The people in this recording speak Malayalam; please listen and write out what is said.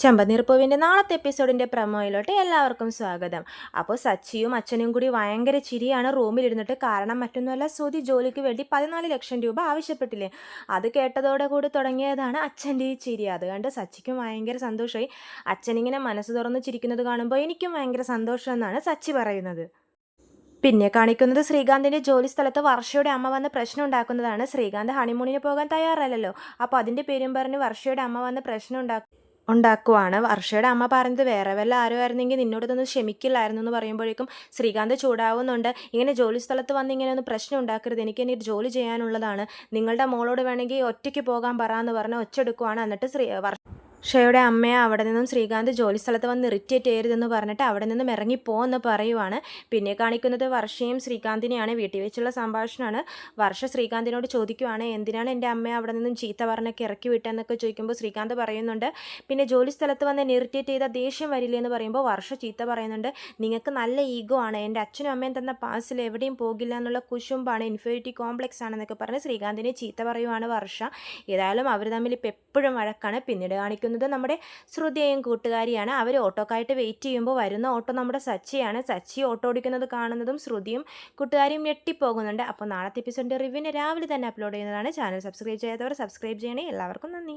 ചെമ്പനീർപ്പൂവിൻ്റെ നാളത്തെ എപ്പിസോഡിൻ്റെ പ്രമോയിലോട്ട് എല്ലാവർക്കും സ്വാഗതം. അപ്പോൾ സച്ചിയും അച്ഛനും കൂടി ഭയങ്കര ചിരിയാണ് റൂമിലിരുന്നിട്ട്. കാരണം മറ്റൊന്നുമല്ല, ശ്രുതി ജോലിക്ക് വേണ്ടി 14 ലക്ഷം രൂപ ആവശ്യപ്പെട്ടില്ലേ, അത് കേട്ടതോടെ കൂടി തുടങ്ങിയതാണ് അച്ഛൻ്റെ ഈ ചിരി. അത് കണ്ട് സച്ചിക്കും ഭയങ്കര സന്തോഷമായി. അച്ഛനിങ്ങനെ മനസ്സ് തുറന്ന് ചിരിക്കുന്നത് കാണുമ്പോൾ എനിക്കും ഭയങ്കര സന്തോഷം എന്നാണ് സച്ചി പറയുന്നത്. പിന്നെ കാണിക്കുന്നത് ശ്രീകാന്തിൻ്റെ ജോലി സ്ഥലത്ത് വർഷയുടെ അമ്മ വന്ന് പ്രശ്നം ഉണ്ടാക്കുന്നതാണ്. ശ്രീകാന്ത് ഹണിമൂണിന് പോകാൻ തയ്യാറല്ലല്ലോ, അപ്പോൾ അതിൻ്റെ പേരും പറഞ്ഞ് വർഷയുടെ അമ്മ വന്ന് പ്രശ്നം ഉണ്ടാക്കുവാണ്. വർഷയുടെ അമ്മ പറഞ്ഞത് വേറെ വല്ല ആരോ ആയിരുന്നെങ്കിൽ നിന്നോടൊന്നും ക്ഷമിക്കില്ലായിരുന്നു എന്ന് പറയുമ്പോഴേക്കും ശ്രീകാന്ത് ചൂടാവുന്നുണ്ട്. ഇങ്ങനെ ജോലി സ്ഥലത്ത് വന്ന് ഇങ്ങനെ ഒന്ന് പ്രശ്നം ഉണ്ടാക്കരുത്, എനിക്ക് ഇനി ജോലി ചെയ്യാനുള്ളതാണ്, നിങ്ങളുടെ മോളോട് വേണമെങ്കിൽ ഒറ്റയ്ക്ക് പോകാൻ പറയാമെന്ന് പറഞ്ഞ് ഒച്ചെടുക്കുവാണ്. എന്നിട്ട് ഷയുടെ അമ്മയെ അവിടെ നിന്നും ശ്രീകാന്ത് ജോലി സ്ഥലത്ത് വന്ന് ഇറിറ്റേറ്റ് ചെയ്യരുതെന്ന് പറഞ്ഞിട്ട് അവിടെ നിന്നും ഇറങ്ങിപ്പോന്ന് പറയുവാണ്. പിന്നെ കാണിക്കുന്നത് വർഷയും ശ്രീകാന്തിനെയാണ്. വീട്ടിൽ വെച്ചുള്ള സംഭാഷണമാണ്. വർഷ ശ്രീകാന്തിനോട് ചോദിക്കുവാണ്, എന്തിനാണ് എൻ്റെ അമ്മയെ അവിടെ നിന്നും ചീത്ത പറഞ്ഞൊക്കെ ഇറക്കി വിട്ടെന്നൊക്കെ ചോദിക്കുമ്പോൾ ശ്രീകാന്ത് പറയുന്നുണ്ട്, പിന്നെ ജോലി സ്ഥലത്ത് വന്ന് എന്നെ ഇറിറ്റേറ്റ് ചെയ്താൽ ദേഷ്യം വരില്ലേ എന്ന് പറയുമ്പോൾ വർഷ ചീത്ത പറയുന്നുണ്ട്, നിങ്ങൾക്ക് നല്ല ഈഗോ ആണ്, എൻ്റെ അച്ഛനും അമ്മയും തന്ന പാസിൽ എവിടെയും പോകില്ല എന്നുള്ള കുശുമ്പാണ്, ഇൻഫീരിറ്റി കോംപ്ലക്സ് ആണെന്നൊക്കെ പറഞ്ഞ് ശ്രീകാന്തിനെ ചീത്ത പറയുവാണ് വർഷ. ഏതായാലും അവർ തമ്മിൽ ഇപ്പം എപ്പോഴും വഴക്കാണ്. പിന്നീട് കാണിക്കുന്നത് നമ്മുടെ ശ്രുതിയെയും കൂട്ടുകാരിയാണ്. അവർ ഓട്ടോക്കായിട്ട് വെയിറ്റ് ചെയ്യുമ്പോൾ വരുന്ന ഓട്ടോ നമ്മുടെ സച്ചിയാണ്. സച്ചി ഓട്ടോ ഓടിക്കുന്നത് കാണുന്നതും ശ്രുതിയും കൂട്ടുകാരിയും ഞെട്ടിപ്പോകുന്നുണ്ട്. അപ്പോൾ നാളത്തെ എപ്പിസോഡിൻ്റെ റിവ്യൂവിന് രാവിലെ തന്നെ അപ്ലോഡ് ചെയ്യുന്നതാണ്. ചാനൽ സബ്സ്ക്രൈബ് ചെയ്യാത്തവർ സബ്സ്ക്രൈബ് ചെയ്യണേ. എല്ലാവർക്കും നന്ദി.